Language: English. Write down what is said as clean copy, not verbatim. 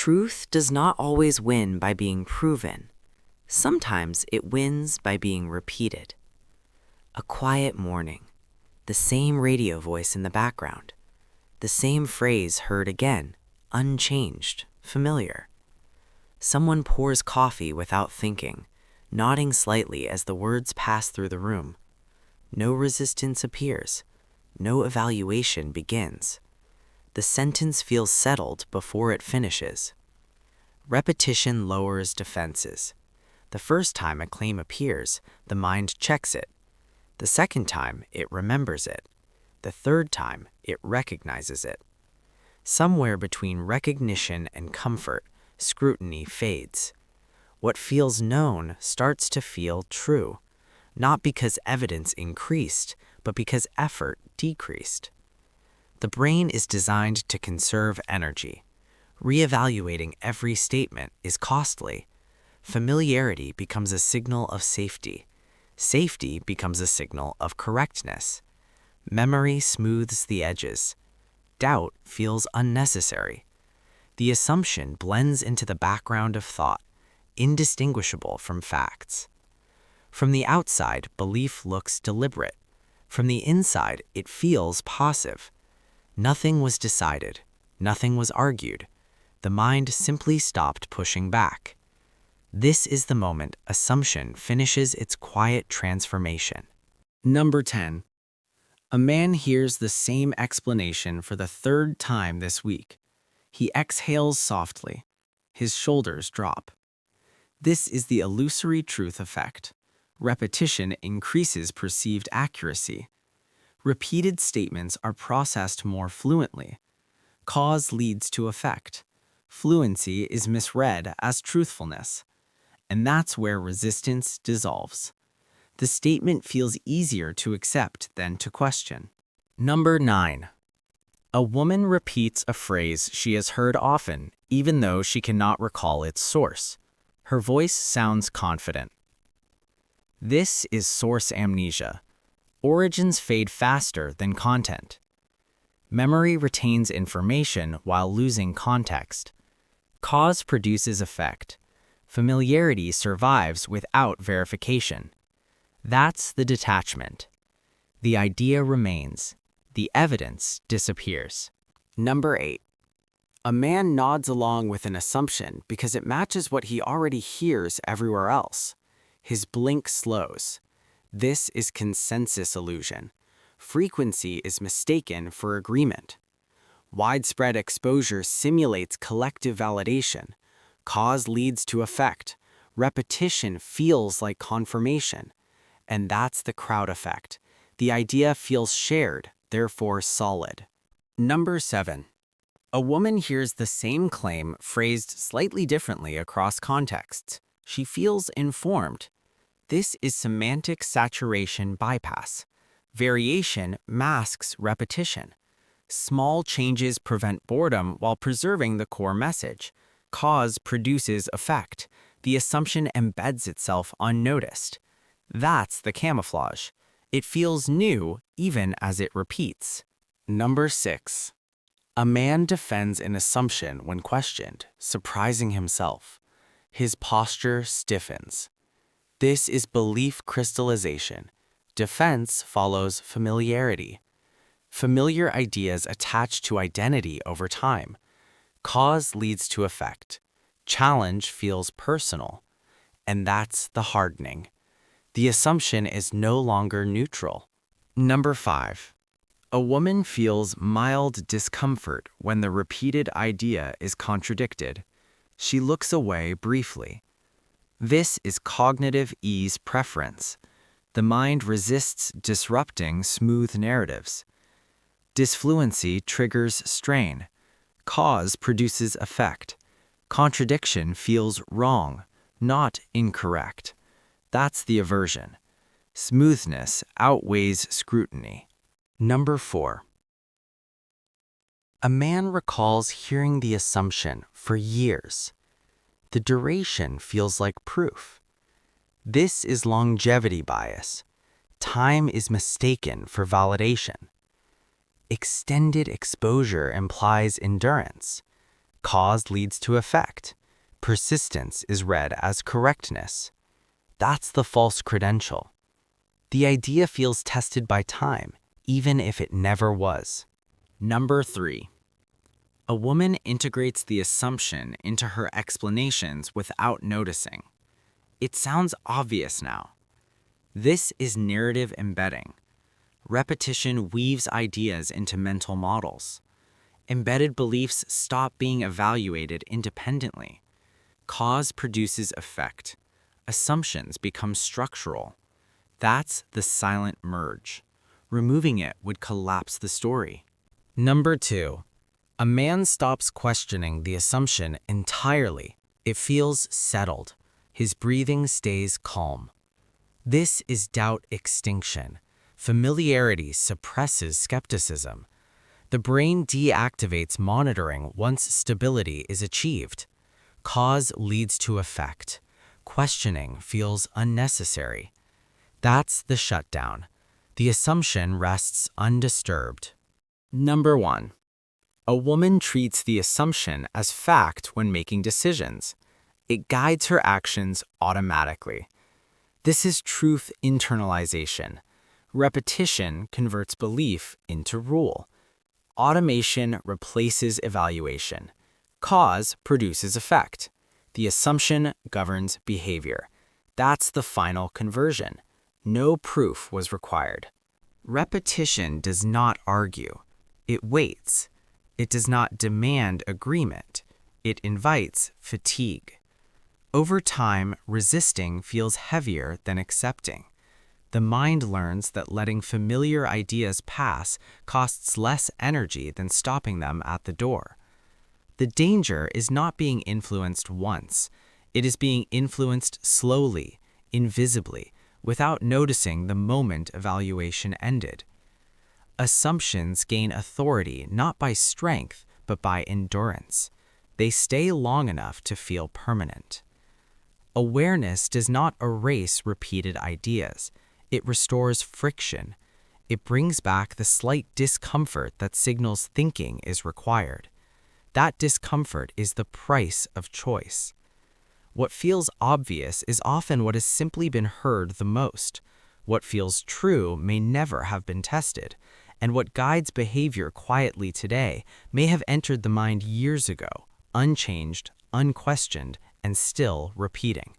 Truth does not always win by being proven. Sometimes it wins by being repeated. A quiet morning, the same radio voice in the background, the same phrase heard again, unchanged, familiar. Someone pours coffee without thinking, nodding slightly as the words pass through the room. No resistance appears. No evaluation begins. The sentence feels settled before it finishes. Repetition lowers defenses. The first time a claim appears, the mind checks it. The second time, it remembers it. The third time, it recognizes it. Somewhere between recognition and comfort, scrutiny fades. What feels known starts to feel true, not because evidence increased, but because effort decreased. The brain is designed to conserve energy. Reevaluating every statement is costly. Familiarity becomes a signal of safety. Safety becomes a signal of correctness. Memory smooths the edges. Doubt feels unnecessary. The assumption blends into the background of thought, indistinguishable from facts. From the outside, belief looks deliberate. From the inside, it feels passive. Nothing was decided. Nothing was argued. The mind simply stopped pushing back. This is the moment assumption finishes its quiet transformation. Number 10. A man hears the same explanation for the third time this week. He exhales softly. His shoulders drop. This is the illusory truth effect. Repetition increases perceived accuracy. Repeated statements are processed more fluently. Cause leads to effect. Fluency is misread as truthfulness. And that's where resistance dissolves. The statement feels easier to accept than to question. Number 9. A woman repeats a phrase she has heard often, even though she cannot recall its source. Her voice sounds confident. This is source amnesia. Origins fade faster than content. Memory retains information while losing context. Cause produces effect. Familiarity survives without verification. That's the detachment. The idea remains. The evidence disappears. Number 8. A man nods along with an assumption because it matches what he already hears everywhere else. His blink slows. This is consensus illusion. Frequency is mistaken for agreement. Widespread exposure simulates collective validation. Cause leads to effect. Repetition feels like confirmation. And that's the crowd effect. The idea feels shared, therefore solid. Number 7. A woman hears the same claim phrased slightly differently across contexts. She feels informed. This is semantic saturation bypass. Variation masks repetition. Small changes prevent boredom while preserving the core message. Cause produces effect. The assumption embeds itself unnoticed. That's the camouflage. It feels new even as it repeats. Number 6. A man defends an assumption when questioned, surprising himself. His posture stiffens. This is belief crystallization. Defense follows familiarity. Familiar ideas attach to identity over time. Cause leads to effect. Challenge feels personal. And that's the hardening. The assumption is no longer neutral. Number 5. A woman feels mild discomfort when the repeated idea is contradicted. She looks away briefly. This is cognitive ease preference. The mind resists disrupting smooth narratives. Disfluency triggers strain. Cause produces effect. Contradiction feels wrong, not incorrect. That's the aversion. Smoothness outweighs scrutiny. Number 4. A man recalls hearing the assumption for years. The duration feels like proof. This is longevity bias. Time is mistaken for validation. Extended exposure implies endurance. Cause leads to effect. Persistence is read as correctness. That's the false credential. The idea feels tested by time, even if it never was. Number 3. A woman integrates the assumption into her explanations without noticing. It sounds obvious now. This is narrative embedding. Repetition weaves ideas into mental models. Embedded beliefs stop being evaluated independently. Cause produces effect. Assumptions become structural. That's the silent merge. Removing it would collapse the story. Number 2. A man stops questioning the assumption entirely. It feels settled. His breathing stays calm. This is doubt extinction. Familiarity suppresses skepticism. The brain deactivates monitoring once stability is achieved. Cause leads to effect. Questioning feels unnecessary. That's the shutdown. The assumption rests undisturbed. Number 1. A woman treats the assumption as fact when making decisions. It guides her actions automatically. This is truth internalization. Repetition converts belief into rule. Automation replaces evaluation. Cause produces effect. The assumption governs behavior. That's the final conversion. No proof was required. Repetition does not argue. It waits. It does not demand agreement. It invites fatigue. Over time, resisting feels heavier than accepting. The mind learns that letting familiar ideas pass costs less energy than stopping them at the door. The danger is not being influenced once. It is being influenced slowly, invisibly, without noticing the moment evaluation ended. Assumptions gain authority not by strength, but by endurance. They stay long enough to feel permanent. Awareness does not erase repeated ideas. It restores friction. It brings back the slight discomfort that signals thinking is required. That discomfort is the price of choice. What feels obvious is often what has simply been heard the most. What feels true may never have been tested, and what guides behavior quietly today may have entered the mind years ago, unchanged, unquestioned, and still repeating.